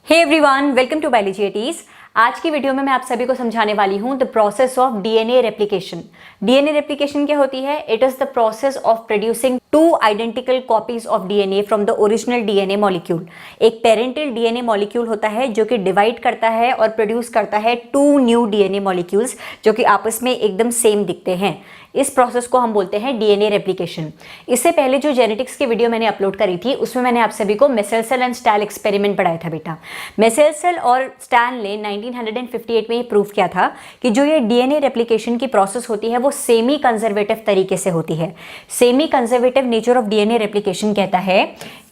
Hey everyone, welcome to biology eighties. आज की video में मैं आप सभी को समझाने वाली हूं the process of DNA replication. DNA replication क्या होती है? It is the process of producing two identical copies of DNA from the original DNA molecule. एक पेरेंटल डीएनए मॉलिक्यूल होता है जो कि डिवाइड करता है और प्रोड्यूस करता है टू न्यू डीएनए मॉलिक्यूल्स जो कि आपस में एकदम सेम दिखते हैं। इस प्रोसेस को हम बोलते हैं डीएनए रेप्लिकेशन। इससे पहले जो जेनेटिक्स की वीडियो मैंने अपलोड करी थी उसमें मैंने आप सभी को मेसेल्सल एंड स्टैल एक्सपेरिमेंट पढ़ाया था बेटा। मेसेल्सल और स्टैल ने 1958 में ये प्रूव किया था कि जो ये डीएनए रेप्लिकेशन की प्रोसेस होती है वो सेमी कंजर्वेटिव तरीके से होती है। Semi conservative nature of DNA replication कहता है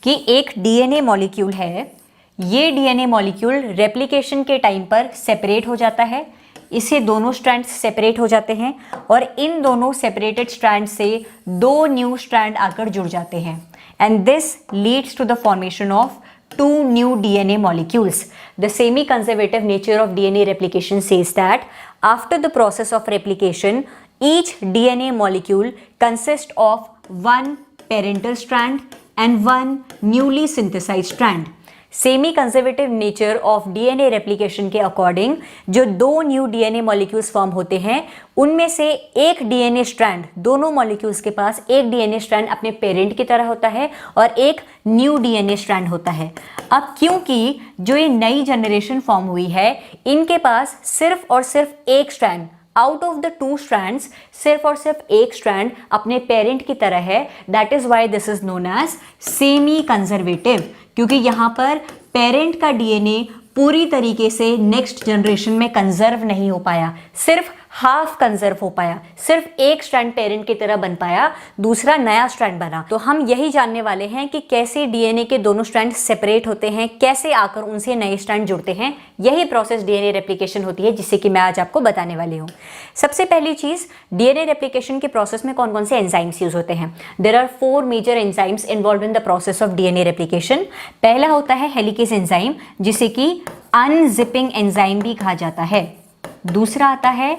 कि एक डीएनए मॉलिक्यूल है, ये डीएनए मॉलिक्यूल रेप्लिकेशन के टाइम पर सेपरेट हो जाता है, इससे दोनों स्ट्रैंड्स सेपरेट हो जाते हैं और इन दोनों सेपरेटेड स्ट्रैंड से दो न्यू स्ट्रैंड आकर जुड़ जाते हैं and this leads to the formation of two new DNA molecules. The semi-conservative nature of DNA replication says that after the process of replication, each DNA molecule consists of one parental strand and one newly synthesized strand. Semi conservative nature of DNA replication के according जो दो new DNA molecules form होते हैं उनमें से एक DNA strand, दोनों molecules के पास एक डीएनए स्ट्रैंड अपने पेरेंट की तरह होता है और एक न्यू डीएनए स्ट्रैंड होता है। अब क्योंकि जो ये नई जनरेशन फॉर्म हुई है इनके पास सिर्फ और सिर्फ एक strand out of the two strands, सिर्फ और सिर्फ एक स्ट्रैंड अपने पेरेंट की तरह है। That is why this is known as semi conservative, क्योंकि यहाँ पर पेरेंट का डीएनए पूरी तरीके से नेक्स्ट जनरेशन में कंजर्व नहीं हो पाया, सिर्फ हाफ कंजर्व हो पाया, सिर्फ एक स्ट्रैंड पेरेंट की तरह बन पाया, दूसरा नया स्ट्रैंड बना। तो हम यही जानने वाले हैं कि कैसे डीएनए के दोनों स्ट्रैंड सेपरेट होते हैं, कैसे आकर उनसे नए स्ट्रैंड जुड़ते हैं। यही प्रोसेस डीएनए रेप्लिकेशन होती है जिससे कि मैं आज आपको बताने वाली हूँ। सबसे पहली चीज, डीएनए रेप्लिकेशन के प्रोसेस में कौन कौन से एंजाइम्स यूज होते हैं? There are 4 major enzymes involved in the process of DNA replication. पहला होता है हेलिकेज एंजाइम जिसे कि अनजिपिंग एंजाइम भी कहा जाता है। दूसरा आता है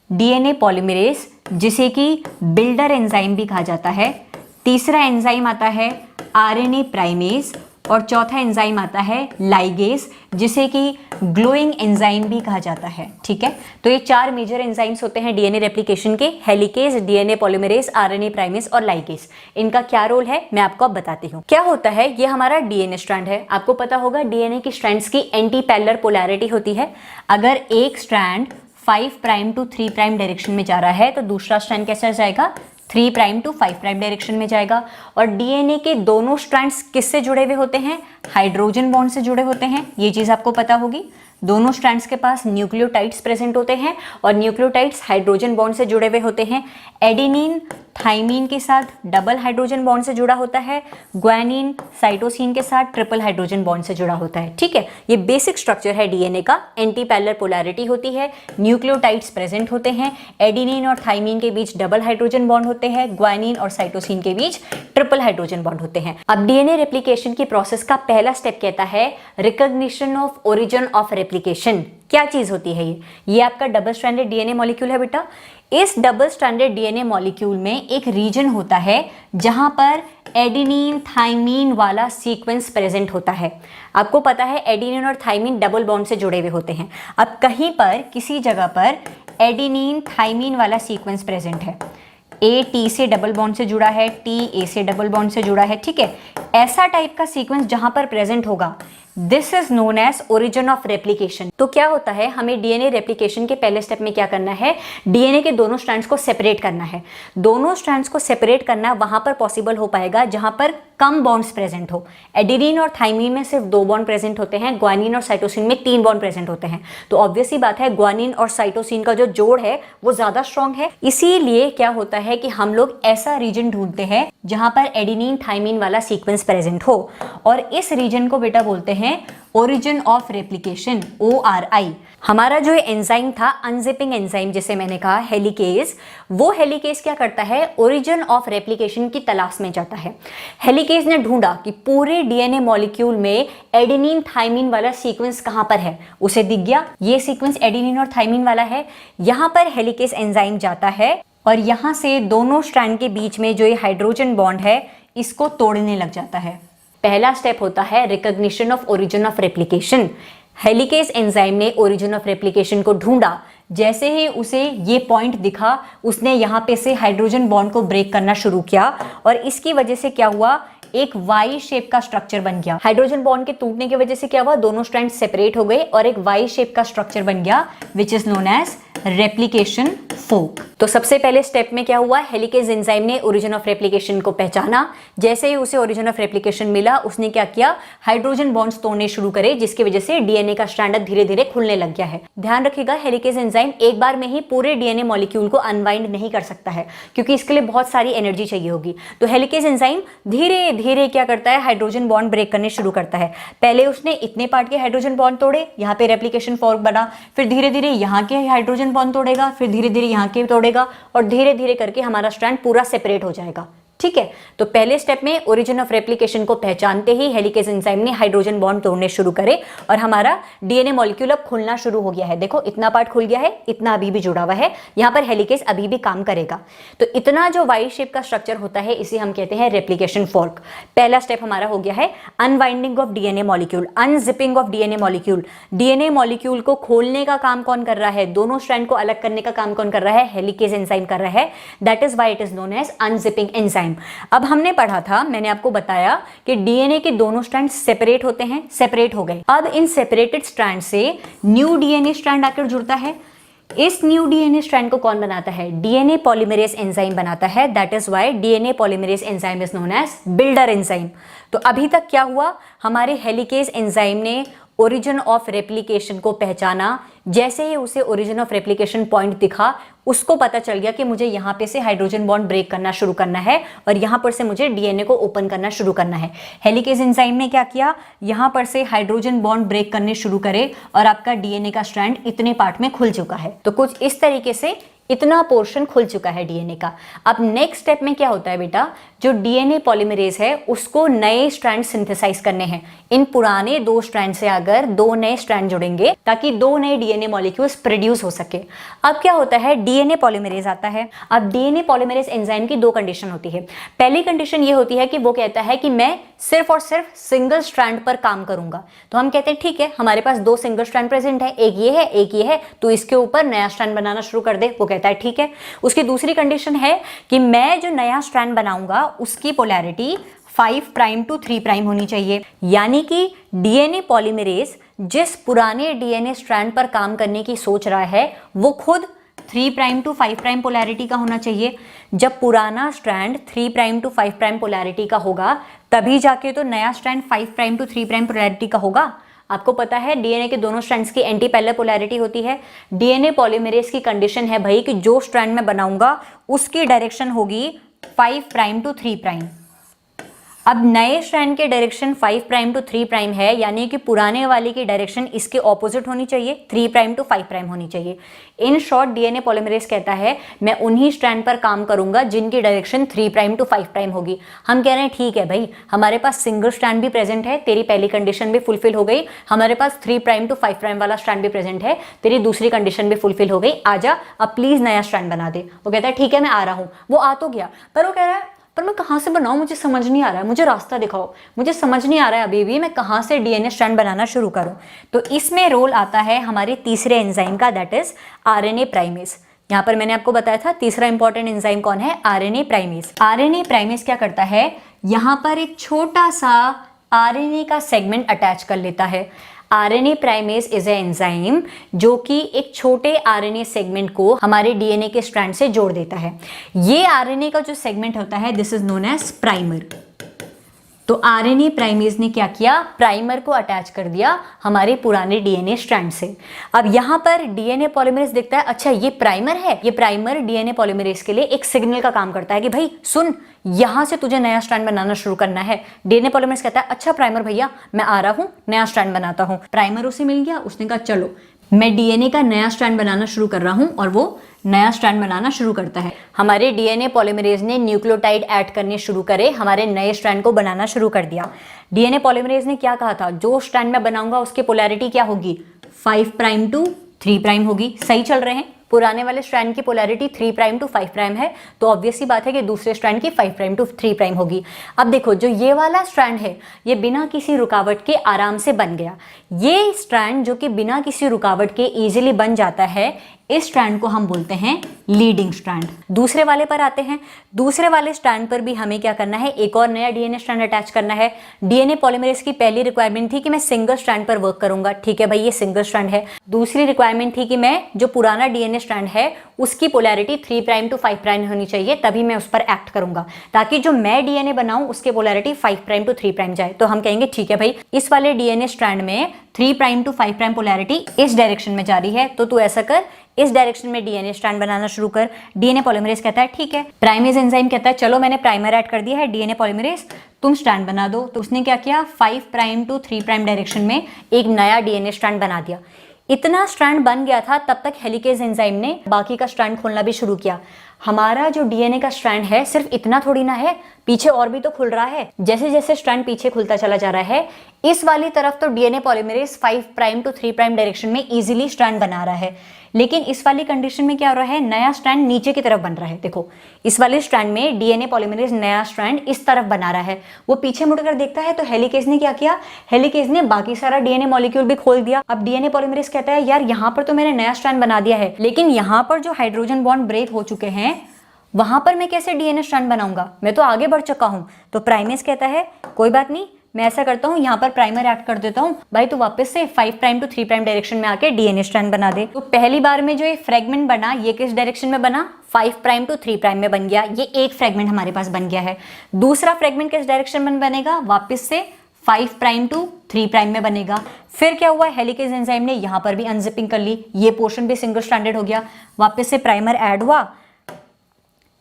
डीएनए पॉलीमरेज जिसे कि बिल्डर एंजाइम भी कहा जाता है। तीसरा एंजाइम आता है आरएनए प्राइमेज और चौथा एंजाइम आता है लाइगेज जिसे कि ग्लोइंग एंजाइम भी कहा जाता है। ठीक है, तो ये 4 मेजर एंजाइम्स होते हैं डीएनए रेप्लिकेशन के, helicase, DNA polymerase, RNA primase और लाइगेज। इनका क्या रोल है मैं आपको अब बताती हूँ। क्या होता है, ये हमारा डीएनए स्ट्रैंड है। आपको पता होगा डीएनए की स्ट्रैंड्स की एंटी पैरेलल पोलैरिटी होती है। अगर एक strand 5 prime to 3 prime direction में जा रहा है तो दूसरा स्ट्रैंड कैसे जाएगा? 3 प्राइम टू 5 प्राइम डायरेक्शन में जाएगा। और डीएनए के दोनों स्ट्रैंड्स किससे जुड़े हुए होते हैं? हाइड्रोजन बॉन्ड से जुड़े होते हैं। ये चीज आपको पता होगी। दोनों स्ट्रैंड्स के पास न्यूक्लियोटाइड्स प्रेजेंट होते हैं और न्यूक्लियोटाइड्स हाइड्रोजन बॉन्ड से जुड़े हुए होते हैं। एडेनिन थाइमीन के साथ डबल हाइड्रोजन बॉन्ड से जुड़ा होता है। ग्वानिन साइटोसिन के साथ ट्रिपल हाइड्रोजन बॉन्ड से जुड़ा होता है। ठीक है, ये बेसिक स्ट्रक्चर है डीएनए का। एंटी पैरेलल पोलैरिटी होती है, न्यूक्लियोटाइड्स प्रेजेंट होते हैं, एडेनिन और थाइमीन के बीच डबल हाइड्रोजन बॉन्ड होते हैं, ग्वानिन और साइटोसिन के बीच ट्रिपल हाइड्रोजन बॉन्ड होते हैं। अब डीएनए रेप्लिकेशन की प्रोसेस का पहला स्टेप कहता है recognition of origin of replication. क्या चीज होती है ये आपका डबल स्ट्रैंडेड डीएनए मॉलिक्यूल है बेटा। इस डबल स्ट्रैंडेड डीएनए मॉलिक्यूल में एक रीजन होता है जहां पर एडेनिन थाइमीन वाला सीक्वेंस प्रेजेंट होता है। आपको पता है एडेनिन और थाइमीन डबल बॉन्ड से जुड़े हुए होते हैं। अब कहीं पर किसी जगह पर एडेनिन थाइमीन वाला सीक्वेंस प्रेजेंट है, ए टी से डबल बॉन्ड से जुड़ा है, टी ए से डबल बॉन्ड से जुड़ा है। ठीक है, ऐसा टाइप का सीक्वेंस जहां पर प्रेजेंट होगा this is known as origin of replication. तो क्या होता है, हमें डीएनए रेप्लिकेशन के पहले स्टेप में क्या करना है? डीएनए के दोनों स्ट्रैंड्स को सेपरेट करना है। दोनों स्ट्रैंड्स को सेपरेट करना वहां पर पॉसिबल हो पाएगा जहां पर कम बॉन्ड्स प्रेजेंट हो। एडेनिन और थाइमीन में सिर्फ 2 बॉन्ड प्रेजेंट होते हैं, ग्वानिन और साइटोसिन में 3 बॉन्ड प्रेजेंट होते हैं। तो ऑब्वियस ही बात है ग्वानिन और साइटोसिन का जो जोड़ है वो ज्यादा स्ट्रॉन्ग है। इसीलिए क्या होता है कि हम लोग ऐसा रीजन ढूंढते हैं जहां पर एडेनिन थाइमीन वाला सीक्वेंस प्रेजेंट हो और इस रीजन को बेटा बोलते हैं ओरिजिन ऑफ रेप्लिकेशन, ORI। हमारा जो एंजाइम था अनजिपिंग एंजाइम जिसे मैंने कहा हेलिकेज, वो हेलिकेज क्या करता है? ओरिजिन ऑफ रेप्लिकेशन की तलाश में जाता है। हेलिकेज ने ढूंढा कि पूरे डीएनए मॉलिक्यूल में एडेनिन थाइमीन वाला सीक्वेंस कहां पर है। उसे दिख गया ये सीक्वेंस एडेनिन और थाइमीन वाला है। यहां पर हेलिकेज एंजाइम जाता है और यहां से दोनों स्ट्रैंड के बीच में जो ये हाइड्रोजन बॉन्ड है इसको तोड़ने लग जाता है। पहला स्टेप होता है recognition of origin of replication. Helicase enzyme ने ओरिजिन ऑफ रेप्लिकेशन को ढूंढा, जैसे ही उसे ये पॉइंट दिखा उसने यहाँ पे से हाइड्रोजन बॉन्ड को ब्रेक करना शुरू किया और इसकी वजह से क्या हुआ, एक वाई शेप का स्ट्रक्चर बन गया। हाइड्रोजन बॉन्ड के टूटने की वजह से क्या हुआ, दोनों स्ट्रैंड सेपरेट हो गए और एक वाई शेप का स्ट्रक्चर बन गया which is known as replication fork. तो सबसे पहले स्टेप में क्या हुआ, हेलिकेज एंजाइम ने ओरिजिन ऑफ रेप्लिकेशन को पहचाना। जैसे ही उसे ओरिजिन ऑफ रेप्लिकेशन मिला उसने क्या किया, हाइड्रोजन बॉन्ड्स तोड़ने शुरू करे, जिसकी वजह से डीएनए का स्ट्रैंड धीरे धीरे खुलने लग गया है। ध्यान रखिएगा, हेलिकेज एंजाइम एक बार में ही पूरे डीएनए मॉलिक्यूल को अनवाइंड नहीं कर सकता है, क्योंकि इसके लिए बहुत सारी एनर्जी चाहिए होगी। तो हेलिकेज एंजाइम धीरे धीरे क्या करता है, हाइड्रोजन बॉन्ड ब्रेक करने शुरू करता है। पहले उसने इतने पार्ट के हाइड्रोजन बॉन्ड तोड़े, यहाँ पे रेप्लिकेशन फॉर्क बना, फिर धीरे धीरे यहाँ के हाइड्रोजन बॉन्ड तोड़ेगा, फिर धीरे धीरे यहाँ के तोड़ेगा और धीरे धीरे करके हमारा स्ट्रैंड पूरा सेपरेट हो जाएगा। ठीक है, तो पहले स्टेप में ओरिजिन ऑफ रेप्लिकेशन को पहचानते ही हेलिकेज एंजाइम ने हाइड्रोजन बॉन्ड तोड़ने शुरू करे और हमारा डीएनए मॉलिक्यूल अब खुलना शुरू हो गया है। देखो इतना पार्ट खुल गया है, इतना अभी भी जुड़ा हुआ है, यहाँ पर हेलिकेज अभी भी काम करेगा। तो इतना जो वाई शेप का स्ट्रक्चर होता है इसे हम कहते हैं रेप्लिकेशन फॉर्क। पहला स्टेप हमारा हो गया है unwinding of DNA molecule, unzipping of DNA molecule. DNA molecule को खोलने का काम कौन कर रहा है, दोनों स्ट्रैंड को अलग करने का काम कौन कर रहा है, हेलिकेज एंजाइम कर रहा है। That is why it is known as unzipping enzyme. अब हमने पढ़ा था, मैंने आपको बताया कि डीएनए के दोनों स्ट्रैंड सेपरेट होते हैं, सेपरेट हो गए। अब इन सेपरेटेड स्ट्रैंड से न्यू डीएनए स्ट्रैंड आकर जुड़ता है। इस न्यू डीएनए स्ट्रैंड को कौन बनाता है, डीएनए पॉलीमरेज एंजाइम बनाता है। That is why DNA polymerase enzyme is known as builder enzyme. तो अभी तक क्या हुआ, हमारे हेलिकेज एंजाइम ने ओरिजिन ऑफ रेप्लिकेशन को पहचाना। जैसे ही उसे ओरिजिन ऑफ रेप्लिकेशन पॉइंट दिखा उसको पता चल गया कि मुझे यहाँ पे से हाइड्रोजन बॉन्ड ब्रेक करना शुरू करना है और यहाँ पर से मुझे डीएनए को ओपन करना शुरू करना है। हेलिकेज एंजाइम ने क्या किया, यहाँ पर से हाइड्रोजन बॉन्ड ब्रेक करने शुरू करे और आपका डीएनए का स्ट्रैंड इतने पार्ट में खुल चुका है। तो कुछ इस तरीके से इतना पोर्शन खुल चुका है डीएनए का। अब नेक्स्ट स्टेप में क्या होता है बेटा, जो डीएनए पॉलीमरेज है उसको नए स्ट्रैंड सिंथेसाइज करने हैं। इन पुराने दो स्ट्रैंड से अगर दो नए स्ट्रैंड जुड़ेंगे ताकि दो नए डीएनए मॉलिक्यूल्स प्रोड्यूस हो सके। अब क्या होता है, डीएनए पॉलीमरेज आता है। अब डीएनए पॉलीमरेज एंजाइम की दो कंडीशन होती है। पहली कंडीशन ये होती है कि वो कहता है कि मैं सिर्फ और सिर्फ सिंगल स्ट्रैंड पर काम करूंगा। तो हम कहते हैं ठीक है, हमारे पास दो सिंगल स्ट्रैंड प्रेजेंट है, एक ये है एक ये है, तो इसके ऊपर नया स्ट्रैंड बनाना शुरू कर दे। वो कहता है ठीक है। उसकी दूसरी कंडीशन है कि मैं जो नया स्ट्रैंड बनाऊंगा उसकी पोलैरिटी 5 प्राइम टू 3 प्राइम होनी चाहिए। यानी कि डीएनए पॉलीमरेज जिस पुराने डीएनए स्ट्रैंड पर काम करने की सोच रहा है वो खुद 3 प्राइम टू 5 प्राइम पोलैरिटी का होना चाहिए। जब पुराना strand 3 prime to 5 prime polarity का होगा तभी जाके तो नया strand 5 prime to 3 prime polarity का होगा। आपको पता है डीएनए के दोनों स्ट्रैंड्स की एंटी पैरेलल पोलैरिटी होती है। डीएनए पॉलीमरेज की कंडीशन है भाई कि जो स्ट्रैंड मैं बनाऊंगा उसकी डायरेक्शन होगी 5 प्राइम टू 3 प्राइम। अब नए स्ट्रैंड के डायरेक्शन 5 प्राइम टू 3 प्राइम है, यानी कि पुराने वाले की डायरेक्शन इसके ऑपोजिट होनी चाहिए, 3 प्राइम टू 5 प्राइम होनी चाहिए। इन शॉर्ट डीएनए पॉलीमरेज कहता है मैं उन्हीं स्ट्रैंड पर काम करूंगा जिनकी डायरेक्शन 3 प्राइम टू 5 प्राइम होगी। हम कह रहे हैं ठीक है भाई, हमारे पास सिंगल स्ट्रैंड भी प्रेजेंट है, तेरी पहली कंडीशन भी फुलफिल हो गई। हमारे पास 3 प्राइम टू 5 प्राइम वाला स्ट्रैंड भी प्रेजेंट है, तेरी दूसरी कंडीशन भी फुलफिल हो गई। आजा अब प्लीज नया स्ट्रैंड बना दे। वो कहता है ठीक है मैं आ रहा हूं। वो आ तो गया, पर वो कह रहा है पर मैं कहाँ से बनाऊं, मुझे समझ नहीं आ रहा है, मुझे रास्ता दिखाओ, मुझे समझ नहीं आ रहा है अभी भी मैं कहाँ से डीएनए स्ट्रैंड बनाना शुरू करूं। तो इसमें रोल आता है हमारे तीसरे एंजाइम का, दैट इज आरएनए प्राइमेज। यहाँ पर मैंने आपको बताया था तीसरा इंपॉर्टेंट एंजाइम कौन है, आरएनए प्राइमेज। आरएनए प्राइमेज क्या करता है, यहाँ पर एक छोटा सा आरएनए का सेगमेंट अटैच कर लेता है। RNA primase is a enzyme जो कि एक छोटे आरएनए सेगमेंट को हमारे डीएनए के स्ट्रैंड से जोड़ देता है। ये आरएनए का जो सेगमेंट होता है this is known as primer. तो आरएनए प्राइमेज ने क्या किया, प्राइमर को अटैच कर दिया हमारे पुराने डीएनए स्ट्रैंड से। अब यहाँ पर डीएनए पॉलीमरेज देखता है अच्छा ये प्राइमर है, ये प्राइमर डीएनए पॉलीमरेज के लिए एक सिग्नल का काम करता है कि भाई सुन यहां से तुझे नया स्ट्रैंड बनाना शुरू करना है। डीएनए पॉलीमरेज कहता है अच्छा प्राइमर भैया मैं आ रहा हूं, नया स्ट्रैंड बनाता हूं। प्राइमर उसे मिल गया, उसने कहा चलो मैं डीएनए का नया स्ट्रैंड बनाना शुरू कर रहा हूं, और वो नया स्ट्रैंड बनाना शुरू करता है। हमारे डीएनए पॉलीमरेज ने न्यूक्लियोटाइड ऐड करने शुरू करे, हमारे नए स्ट्रैंड को बनाना शुरू कर दिया। डीएनए पॉलीमरेज ने क्या कहा था, जो स्ट्रैंड मैं बनाऊंगा उसकी पोलैरिटी क्या होगी, 5 प्राइम टू 3 प्राइम होगी। सही चल रहे हैं, पुराने वाले स्ट्रैंड की पोलैरिटी 3 प्राइम टू 5 प्राइम है, तो ऑब्वियस सी बात है कि दूसरे स्ट्रैंड की 5 प्राइम टू 3 प्राइम होगी। अब देखो जो ये वाला स्ट्रैंड है ये बिना किसी रुकावट के आराम से बन गया। ये स्ट्रैंड जो कि बिना किसी रुकावट के इजीली बन जाता है, इस स्ट्रैंड को हम बोलते हैं लीडिंग स्ट्रैंड। दूसरे वाले पर आते हैं। दूसरे वाले स्ट्रैंड पर भी हमें क्या करना है, एक और नया डीएनए स्ट्रैंड अटैच करना है। डीएनए पॉलीमरेज की पहली रिक्वायरमेंट थी कि मैं सिंगल स्ट्रैंड पर वर्क करूंगा, ठीक है भाई ये सिंगल स्ट्रैंड है। दूसरी रिक्वायरमेंट थी कि मैं जो पुराना डीएनए स्ट्रैंड है उसकी पोलैरिटी 3 प्राइम टू 5 प्राइम होनी चाहिए, तभी मैं उस पर एक्ट करूंगा, ताकि जो मैं डीएनए बनाऊं उसकी पोलैरिटी 5 प्राइम टू 3 प्राइम जाए। तो हम कहेंगे ठीक है भाई इस वाले डीएनए स्ट्रैंड में 3 प्राइम टू 5 प्राइम पोलैरिटी इस डायरेक्शन में जा रही है, तो तू ऐसा कर, इस डायरेक्शन में डीएनए स्ट्रैंड बनाना शुरू कर। डीएनए पॉलीमरेज कहता है ठीक है। प्राइमेज एंजाइम कहता है चलो मैंने प्राइमर ऐड कर दिया है, डीएनए पॉलीमरेज तुम स्ट्रैंड बना दो। तो उसने क्या किया, 5 प्राइम टू 3 प्राइम डायरेक्शन में एक नया डीएनए स्ट्रैंड बना दिया। इतना स्ट्रैंड बन गया था, तब तक हेलिकेज एंजाइम ने बाकी का स्ट्रैंड खोलना भी शुरू किया। हमारा जो डीएनए का स्ट्रैंड है सिर्फ इतना थोड़ी ना है, पीछे और भी तो खुल रहा है। जैसे जैसे स्ट्रैंड पीछे खुलता चला जा रहा है, इस वाली तरफ तो DNA polymerase 5 prime to 3 prime direction में इजीली स्ट्रैंड बना रहा है, लेकिन इस वाली कंडीशन में क्या हो रहा है, नया स्ट्रैंड नीचे की तरफ बन रहा है। देखो इस वाले स्ट्रैंड में डीएनए पॉलीमरेज नया स्ट्रैंड इस तरफ बना रहा है, वो पीछे मुड़कर देखता है तो हेलिकेज ने क्या किया, हेलिकेज ने बाकी सारा डीएनए मॉलिक्यूल भी खोल दिया। अब डीएनए पॉलीमरेज कहता है यार यहाँ पर तो मैंने नया स्ट्रैंड बना दिया है, लेकिन यहाँ पर जो हाइड्रोजन बॉन्ड ब्रेक हो चुके हैं वहां पर मैं कैसे डीएनए स्ट्रैंड बनाऊंगा, मैं तो आगे बढ़ चुका हूं। तो प्राइमेज कहता है कोई बात नहीं, मैं ऐसा करता हूं यहाँ पर प्राइमर ऐड कर देता हूं भाई, तो वापस से 5 प्राइम टू 3 प्राइम डायरेक्शन में आके डीएनए स्ट्रैंड बना दे। तो पहली बार में जो ये फ्रेगमेंट बना ये किस डायरेक्शन में बना, 5 प्राइम टू 3 प्राइम में बन गया। ये एक फ्रेगमेंट हमारे पास बन गया है। दूसरा फ्रेगमेंट किस डायरेक्शन में बनेगा, वापस से 5 प्राइम टू 3 प्राइम में बनेगा। फिर क्या हुआ, हेलिकेज एंजाइम ने यहाँ पर भी अनजिपिंग कर ली, ये पोर्शन भी सिंगल स्ट्रैंडेड हो गया। वापस से प्राइमर ऐड हुआ,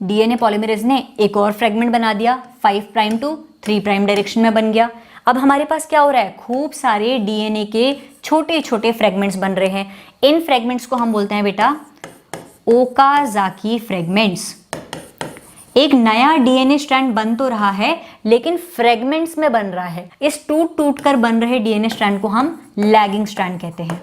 डीएनए पॉलीमरेज ने एक और फ्रेगमेंट बना दिया, 5 प्राइम टू 3 प्राइम डायरेक्शन में बन गया। अब हमारे पास क्या हो रहा है, खूब सारे डीएनए के छोटे छोटे फ्रेगमेंट्स बन रहे हैं। इन फ्रेगमेंट्स को हम बोलते हैं बेटा ओकाजाकी फ्रेगमेंट्स। एक नया डीएनए स्ट्रैंड बन तो रहा है लेकिन फ्रेगमेंट्स में बन रहा है। इस टूट टूट कर बन रहे डीएनए स्ट्रैंड को हम लैगिंग स्ट्रैंड कहते हैं।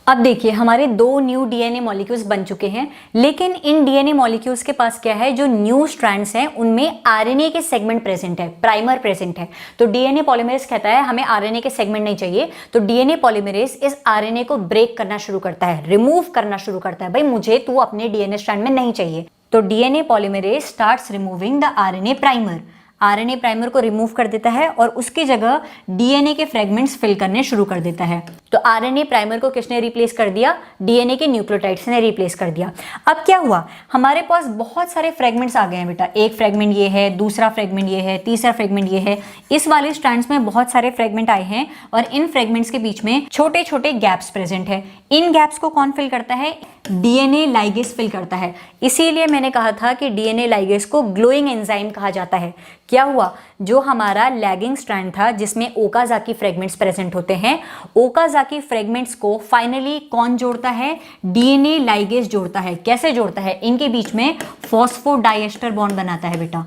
अब देखिए हमारे 2 न्यू डीएनए मॉलिक्यूल्स बन चुके हैं, लेकिन इन डीएनए मॉलिक्यूल्स के पास क्या है, जो न्यू स्ट्रैंड्स हैं उनमें आरएनए के सेगमेंट प्रेजेंट है, प्राइमर प्रेजेंट है। तो डीएनए पॉलीमरेज कहता है हमें आरएनए के सेगमेंट नहीं चाहिए, तो डीएनए पॉलीमरेज इस आरएनए को ब्रेक करना शुरू करता है, रिमूव करना शुरू करता है, भाई मुझे तू अपने डीएनए स्ट्रैंड में नहीं चाहिए। तो DNA polymerase starts removing the RNA primer, RNA primer को रिमूव कर देता है और उसकी जगह डीएनए के फ्रेगमेंट्स फिल करने शुरू कर देता है। तो आरएनए प्राइमर को किसने रिप्लेस कर दिया, डीएनए के न्यूक्लियोटाइड्स ने रिप्लेस कर दिया। अब क्या हुआ, हमारे पास बहुत सारे फ्रेगमेंट्स आ गए हैं बेटा। एक फ्रेगमेंट ये है, दूसरा फ्रेगमेंट ये है, तीसरा फ्रेगमेंट ये है। इस वाले स्ट्रैंड्स में बहुत सारे फ्रेगमेंट आए हैं और इन फ्रेगमेंट्स के बीच में छोटे छोटे गैप्स प्रेजेंट है। इन गैप्स को कौन फिल करता है, डीएनए लाइगेज फिल करता है। इसीलिए मैंने कहा था कि डीएनए लाइगेज को ग्लोइंग एंजाइम कहा जाता है। क्या हुआ, जो हमारा लैगिंग स्ट्रैंड था जिसमें ओकाजाकी फ्रेगमेंट्स प्रेजेंट होते हैं, ओकाजाकी फ्रेगमेंट्स को फाइनली कौन जोड़ता है, डीएनए लाइगेज जोड़ता है। कैसे जोड़ता है, इनके बीच में फॉस्फोडाइएस्टर बॉन्ड बनाता है बेटा।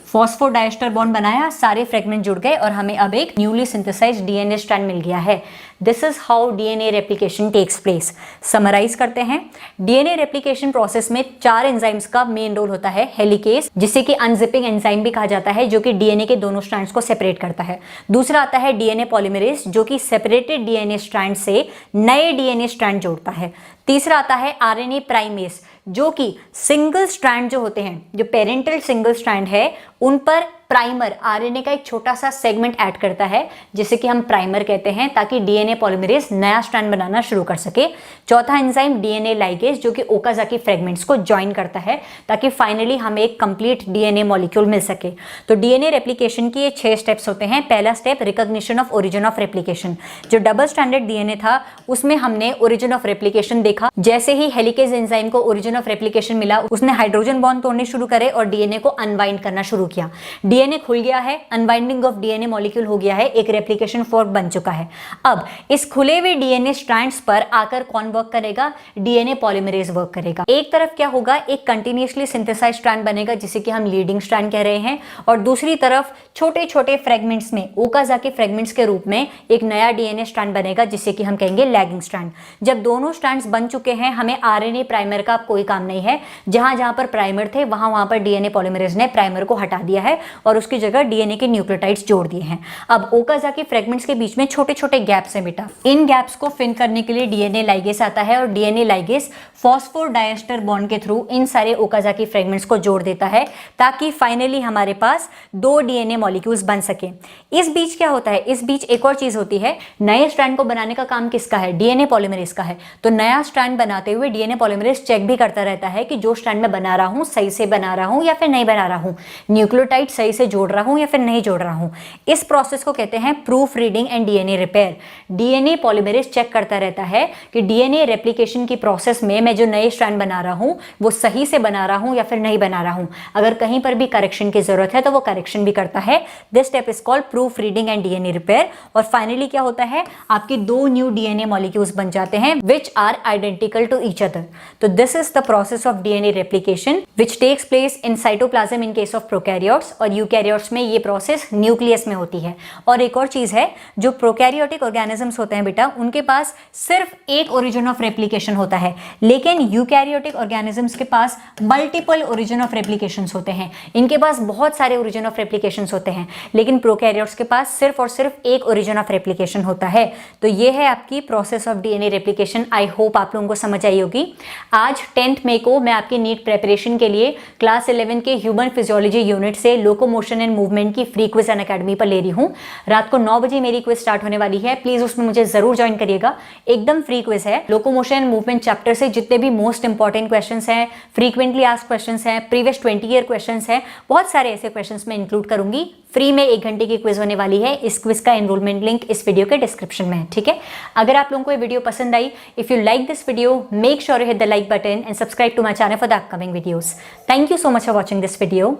फॉस्फोडाइएस्टर बॉन्ड बनाया, सारे फ्रेगमेंट जुड़ गए और हमें अब एक न्यूली सिंथेसाइज्ड डीएनए स्ट्रैंड मिल गया है। This is how DNA replication takes place. Summarise करते हैं, डीएनए रेप्लिकेशन प्रोसेस में 4 एंजाइम्स का मेन रोल होता है। हेलिकेज, जिसे कि अनजिपिंग एंजाइम भी कहा जाता है, जो कि डीएनए के दोनों स्ट्रैंड्स को सेपरेट करता है। दूसरा आता है डीएनए पॉलीमरेज, जो कि सेपरेटेड डीएनए स्ट्रैंड से नए डीएनए स्ट्रैंड जोड़ता है। तीसरा आता है आरएनए प्राइमेज, जो कि सिंगल स्ट्रैंड जो होते हैं, जो पेरेंटल सिंगल स्ट्रैंड है, उन पर प्राइमर आरएनए का एक छोटा सा सेगमेंट ऐड करता है, जिसे कि हम प्राइमर कहते हैं, ताकि डीएनए पॉलीमरेज नया स्ट्रैंड बनाना शुरू कर सके। चौथा एंजाइम डीएनए लाइगेज, जो कि ओकाजाकी फ्रेगमेंट्स को ज्वाइन करता है, ताकि फाइनली हमें एक कंप्लीट डीएनए मॉलिक्यूल मिल सके। तो डीएनए रेप्लिकेशन की ये 6 स्टेप्स होते हैं। पहला step recognition of origin of replication. जो डबल स्टैंडर्ड डीएनए था उसमें हमने ओरिजिन ऑफ रेप्लिकेशन देखा। जैसे ही हेलिकेज एंजाइम को ओरिजिन ऑफ रेप्लिकेशन मिला, उसने हाइड्रोजन बॉन्ड तोड़ने शुरू करे और डीएनए को अनवाइंड करना शुरू किया। डीएनए डीएनए खुल गया है, अनबाइंडिंग ऑफ डीएनए मॉलिक्यूल हो गया है, एक रेप्लिकेशन फोर्क बन चुका है। अब इस खुले हुए डीएनए स्ट्रैंड्स पर आकर कौन वर्क करेगा? डीएनए पॉलीमरेज वर्क करेगा। एक तरफ क्या होगा, एक कंटिन्यूअसली सिंथेसाइज्ड स्ट्रैंड बनेगा जिसे कि हम लीडिंग स्ट्रैंड कह रहे हैं, और दूसरी तरफ छोटे छोटे फ्रेगमेंट्स में, ओकाजाकी फ्रेगमेंट्स के रूप में एक नया डीएनए स्ट्रैंड बनेगा जिसे कि हम कहेंगे लैगिंग स्ट्रैंड। जब दोनों स्ट्रैंड्स बन चुके हैं, हमें आरएनए प्राइमर का कोई काम नहीं है। जहां जहां पर प्राइमर थे वहां पर डीएनए पॉलीमरेज ने प्राइमर को हटा दिया है और उसकी जगह डीएनए के न्यूक्लियोटाइड्स जोड़ दिए हैं। अब ओकाजाकी फ्रेगमेंट्स के बीच में छोटे छोटे गैप्स हैं बेटा, इन गैप्स को फिल करने के लिए डीएनए लाइगेस आता है और डीएनए लाइगेस फॉस्फोडाइएस्टर बॉन्ड के थ्रू इन सारे ओकाजाकी फ्रेगमेंट्स को जोड़ देता है ताकि फाइनली हमारे पास 2 डीएनए मॉलिक्यूल्स बन सके। इस बीच क्या होता है, इस बीच एक और चीज होती है, नए स्ट्रैंड को बनाने का काम किसका है? डीएनए पॉलीमरेज का है। तो नया स्ट्रैंड बनाते हुए डीएनए पॉलीमरेज चेक भी करता रहता है कि जो स्ट्रैंड मैं बना रहा हूं सही से बना रहा हूं या फिर नहीं बना रहा हूं, न्यूक्लियोटाइड सही से जोड़ रहा हूं या फिर नहीं जोड़ रहा हूं। इस प्रोसेस को कहते हैं proof reading and DNA repair. DNA polymerase check करता रहता है कि डीएनए रेप्लिकेशन की प्रोसेस में मैं जो नए स्ट्रैंड बना रहा हूं वो सही से बना रहा हूं या फिर नहीं बना रहा हूं। अगर कहीं पर भी करेक्शन की जरूरत है तो वो करेक्शन भी करता है। This step is called proof reading and DNA repair. और फाइनली क्या होता है, आपकी 2 न्यू डीएनए मॉलिक्यूल्स बन जाते हैं which are identical to each other. तो this is the process of DNA replication which takes place in cytoplasm in case of prokaryotes, और यूकैरियोट्स में ये प्रोसेस न्यूक्लियस में होती है। और एक और चीज है, जो प्रोकैरियोटिक ऑर्गेनिजम्स होते हैं बेटा, उनके पास सिर्फ एक ओरिजिन ऑफ रेप्लिकेशन होता है, लेकिन यूकैरियोटिक ऑर्गेनिजम्स के पास मल्टीपल ओरिजिन ऑफ रेप्लिकेशंस होते हैं। इनके पास बहुत सारे ओरिजिन ऑफ रेप्लिकेशंस होते हैं, लेकिन प्रोकैरियोट्स के पास सिर्फ और सिर्फ एक ओरिजिन ऑफ रेप्लिकेशन होता है। तो ये है आपकी process of DNA replication. I hope आप लोगों को समझ आई होगी। आज 10th मई को मैं आपकी नीट प्रेपरेशन के लिए क्लास 11 के ह्यूमन फिजियोलॉजी यूनिट से लोकोमोशन एंड मूवमेंट की फ्री क्विज अनअकैडमी पर ले रही हूँ। रात को 9 बजे मेरी क्विज स्टार्ट होने वाली है, प्लीज उसमें मुझे जरूर ज्वाइन करिएगा। एकदम फ्री क्विज है। लोकोमोशन एंड मूवमेंट चैप्टर से जितने भी मोस्ट इंपॉर्टेंट क्वेश्चंस हैं, फ्रीक्वेंटली आस्क्ड क्वेश्चंस हैं, प्रीवियस 20 ईयर क्वेश्चंस हैं, बहुत सारे ऐसे क्वेश्चंस मैं इंक्लूड करूंगी। फ्री में 1 घंटे की क्विज होने वाली है। इस क्विज का एनरोलमेंट लिंक इस वीडियो के डिस्क्रिप्शन में है, ठीक है। अगर आप लोगों को ये वीडियो पसंद आई, if you like this video, make sure you hit the like button and subscribe to my channel for the upcoming videos. Thank you so much for watching this video.